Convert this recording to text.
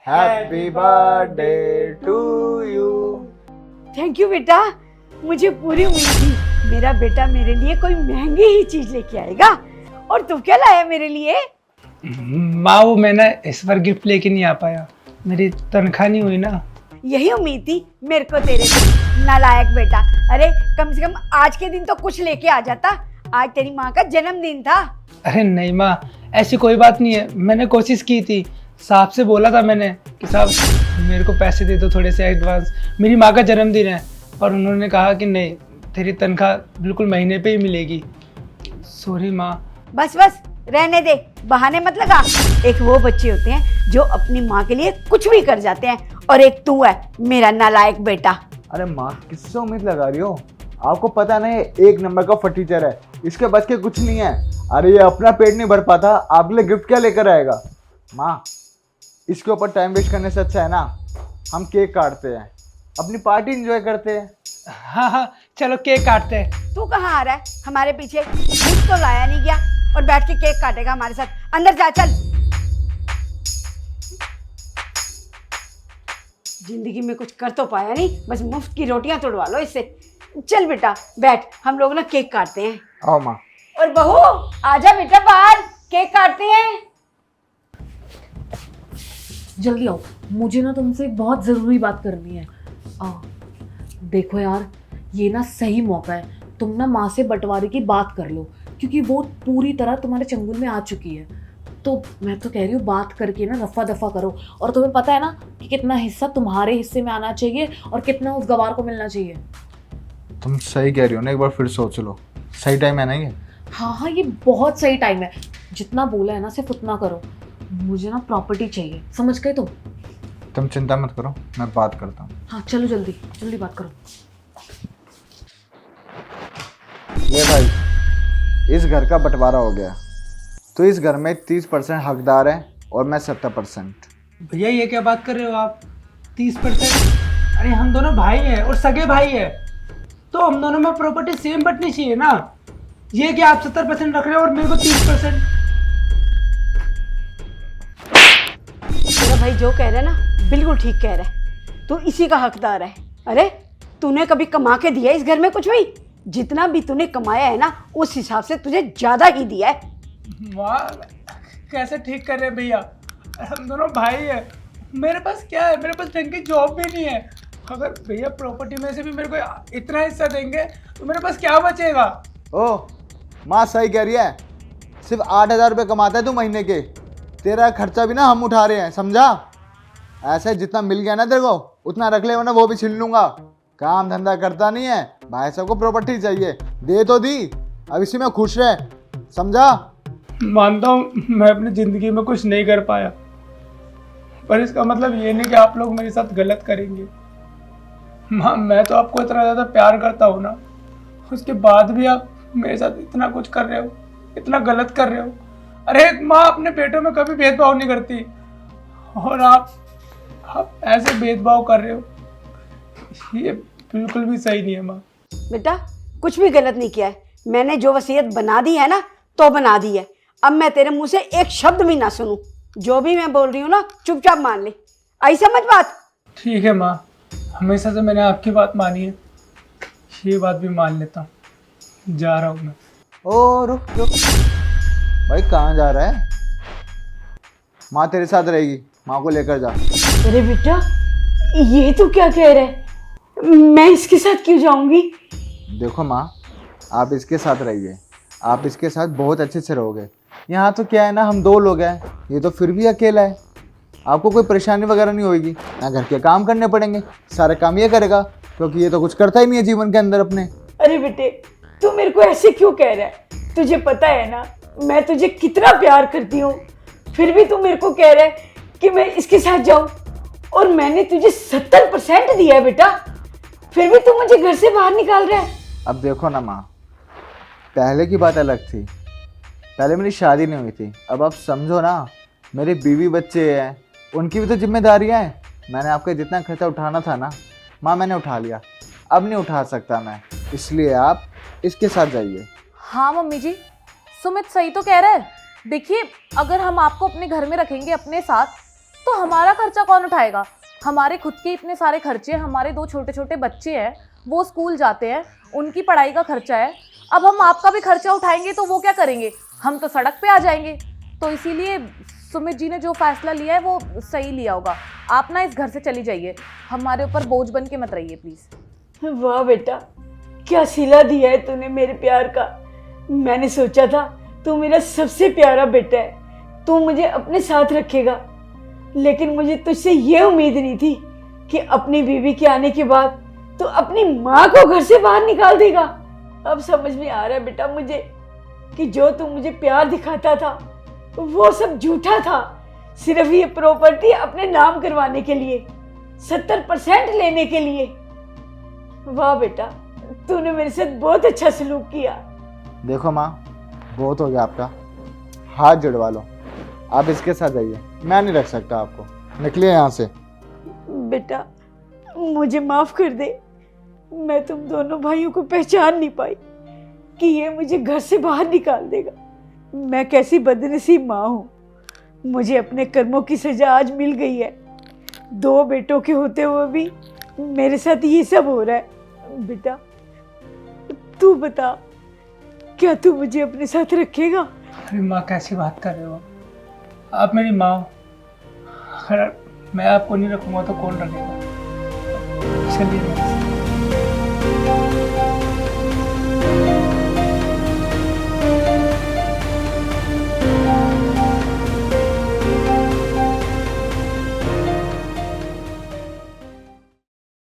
Happy birthday to you. Thank you बेटा, मुझे पूरी उम्मीद थी मेरा बेटा मेरे लिए कोई महंगी ही चीज लेके आएगा। और तू क्या लाया मेरे लिए? माँ वो मैं ना इस बार गिफ्ट लेके नहीं आ पाया, मेरी तनख्वाह नहीं हुई ना। यही उम्मीद थी मेरे को तेरे से, नालायक बेटा। अरे कम से कम आज के दिन तो कुछ लेके आ जाता, आज तेरी माँ का जन्मदिन था। अरे नहीं माँ, ऐसी कोई बात नहीं है, मैंने कोशिश की थी, साहब से बोला था मैंने कि साहब मेरे को पैसे दे दो थोड़े से एडवांस, मेरी माँ का जन्मदिन है। और उन्होंने कहा कि नहीं, तेरी तनख्वाह बिल्कुल महीने पे ही मिलेगी। सॉरी माँ। बस बस रहने दे, बहाने मत लगा। एक वो बच्चे होते हैं जो अपनी माँ के लिए कुछ भी कर जाते हैं, और एक तू है मेरा नालायक बेटा। अरे माँ किससे उम्मीद लगा रही हो? आपको पता नहीं एक नंबर का फटीचर है, इसके बच के कुछ नहीं है। अरे ये अपना पेट नहीं भर पाता, आपके लिए गिफ्ट क्या लेकर आएगा? माँ इसके ऊपर टाइम वेस्ट करने से अच्छा है ना हम केक काटते हैं, अपनी पार्टी एंजॉय करते हैं। हाँ हाँ चलो केक काटते हैं। तू कहाँ आ रहा है हमारे पीछे? गिफ्ट तो लाया नहीं गया और बैठ के केक काटेगा हमारे साथ। अंदर जा चल। जिंदगी में कुछ कर तो पाया नहीं, बस मुफ्त की रोटियां तोड़वा लो इससे। चल बेटा बैठ, हम लोग ना केक काटते हैं। आओ माँ। और बहू आजा बेटा बाहर, केक काटते हैं। जल्दी आओ, मुझे ना तुमसे एक बहुत ज़रूरी बात करनी है। देखो यार, ये ना सही मौका है, तुम ना माँ से बंटवारे की बात कर लो, क्योंकि वो पूरी तरह तुम्हारे चंगुल में आ चुकी है। तो मैं तो कह रही हूँ बात करके ना रफा दफा करो। और तुम्हें पता है ना कि कितना हिस्सा तुम्हारे हिस्से में आना चाहिए और कितना उस गवार को मिलना चाहिए। तुम सही कह रही हो ना, एक बार फिर सोच लो। सही टाइम है ना ये? हाँ हाँ, ये बहुत सही टाइम है। जितना बोला है ना सिर्फ उतना करो। मुझे ना प्रॉपर्टी चाहिए, समझ गए तुम चिंता मत करो, मैं बात करता हूँ। हाँ चलो जल्दी जल्दी बात करो। ये भाई इस घर का बंटवारा हो गया, तो इस घर में 30% हकदार है और मैं 70%। भैया ये क्या बात कर रहे हो आप? 30%? अरे हम दोनों भाई हैं और सगे भाई हैं, तो हम दोनों में प्रॉपर्टी सेम बंटनी चाहिए ना। ये क्या आप 70% रख रहे हो और मेरे को 30%? तेरा भाई जो कह रहा है ना बिल्कुल ठीक कह रहा है, तू इसी का हकदार है। अरे तूने कभी कमा के दिया इस घर में कुछ भी? जितना भी तूने कमाया है ना उस हिसाब से तुझे ज्यादा ही दिया है। वाह, कैसे ठीक कर रहे हैं भैया, हम दोनों भाई हैं। मेरे पास क्या है, मेरे पास ढंग की जॉब भी नहीं है। अगर भैया प्रॉपर्टी में से भी मेरे को इतना हिस्सा देंगे तो मेरे पास क्या बचेगा? ओ माँ सही कह रही है, सिर्फ 8,000 रुपये कमाता है तू महीने के, तेरा खर्चा भी ना हम उठा रहे हैं, समझा? ऐसे जितना मिल गया ना तेरे को उतना रख ले, वरना वो भी छीन लूंगा। काम धंधा करता नहीं है, भाई साहब को प्रॉपर्टी चाहिए, दे तो दी, अब इसी में खुश रहे, समझा? मानता हूँ मैं अपनी ज़िंदगी में कुछ नहीं कर पाया, पर इसका मतलब ये नहीं कि आप लोग मेरे साथ गलत करेंगे। माँ मैं तो आपको इतना ज़्यादा प्यार करता हूँ ना, उसके बाद भी आप मेरे साथ इतना कुछ कर रहे हो, इतना गलत कर रहे हो। अरे एक माँ अपने बेटों में कभी भेदभाव नहीं करती, और आप ऐसे भेदभाव कर रहे हो, ये बिल्कुल भी सही नहीं है माँ। बेटा कुछ भी गलत नहीं किया है, मैंने जो वसीयत बना दी है ना तो बना दी है। अब मैं तेरे मुंह से एक शब्द भी ना सुनूं, जो भी मैं बोल रही हूँ ना चुपचाप मान ले। आई समझ बात? ठीक है माँ, हमेशा से मैंने आपकी बात मानी है, ये बात भी मान लेता हूँ, जा रहा हूँ मैं। ओ रुक रुक भाई, कहाँ जा रहा है? माँ तेरे साथ रहेगी, माँ को लेकर जा। अरे बेटा ये तू क्या कह रहा है? मैं इसके साथ क्यों जाऊंगी? देखो माँ, आप इसके साथ रहिए, आप इसके साथ बहुत अच्छे से रहोगे। यहाँ तो क्या है ना, हम 2 लोग हैं, ये तो फिर भी अकेला है। आपको कोई परेशानी वगैरह नहीं होगी ना, घर के काम करने पड़ेंगे, सारे काम ये करेगा, क्योंकि ये तो कुछ करता ही नहीं है जीवन के अंदर अपने। अरे बेटे तू मेरे को ऐसे क्यों कह रहा है? तुझे पता है ना मैं तुझे कितना प्यार करती हूँ, फिर भी तू मेरे को कह रहा है कि मैं इसके साथ जाऊँ, और मैंने तुझे 70% दिया है बेटा, फिर भी तू मुझे घर से बाहर निकाल रहा है। अब देखो ना माँ, पहले की बात अलग थी, पहले मेरी शादी नहीं हुई थी। अब आप समझो ना, मेरे बीवी बच्चे हैं, उनकी भी तो जिम्मेदारियाँ हैं। मैंने आपका जितना खर्चा उठाना था ना माँ, मैंने उठा लिया, अब नहीं उठा सकता मैं, इसलिए आप इसके साथ जाइए। हाँ मम्मी जी, सुमित सही तो कह रहा है। देखिए, अगर हम आपको अपने घर में रखेंगे अपने साथ, तो हमारा खर्चा कौन उठाएगा? हमारे खुद के इतने सारे खर्चे, हमारे 2 छोटे छोटे बच्चे हैं, वो स्कूल जाते हैं, उनकी पढ़ाई का खर्चा है। अब हम आपका भी खर्चा उठाएंगे तो वो क्या करेंगे? हम तो सड़क पे आ जाएंगे। तो इसीलिए सुमित जी ने जो फैसला लिया है वो सही लिया होगा। आप ना इस घर से चली जाइए, हमारे ऊपर बोझ बन के मत रहिए प्लीज़। वाह बेटा, क्या सिला दिया है तूने मेरे प्यार का। मैंने सोचा था तू मेरा सबसे प्यारा बेटा है, तू मुझे अपने साथ रखेगा, लेकिन मुझे तुझसे ये उम्मीद नहीं थी कि अपनी बीवी के आने के बाद तू अपनी माँ को घर से बाहर निकाल देगा। अब समझ में आ रहा है बेटा मुझे कि जो तू मुझे प्यार दिखाता था वो सब झूठा था, सिर्फ ये प्रॉपर्टी अपने नाम करवाने के लिए, 70% लेने के लिए। वाह बेटा, तूने मेरे साथ बहुत अच्छा सलूक किया। देखो माँ, बहुत हो गया आपका, हाथ जुड़वा लो, आप इसके साथ जाइए, मैं नहीं रख सकता आपको, निकलिए यहाँ से। बेटा मुझे माफ कर दे, मैं तुम दोनों भाइयों को पहचान नहीं पाई कि ये मुझे घर से बाहर निकाल देगा। मैं कैसी बदनसीब माँ हूँ, मुझे अपने कर्मों की सजा आज मिल गई है। 2 बेटों के होते हुए भी मेरे साथ ये सब हो रहा है। बेटा तू बता, क्या तू मुझे अपने साथ रखेगा? अरे माँ, कैसी बात कर रहे हो आप? मेरी माँ हो, अगर मैं आपको नहीं रखूँगा तो कौन रखेगा? चलिए।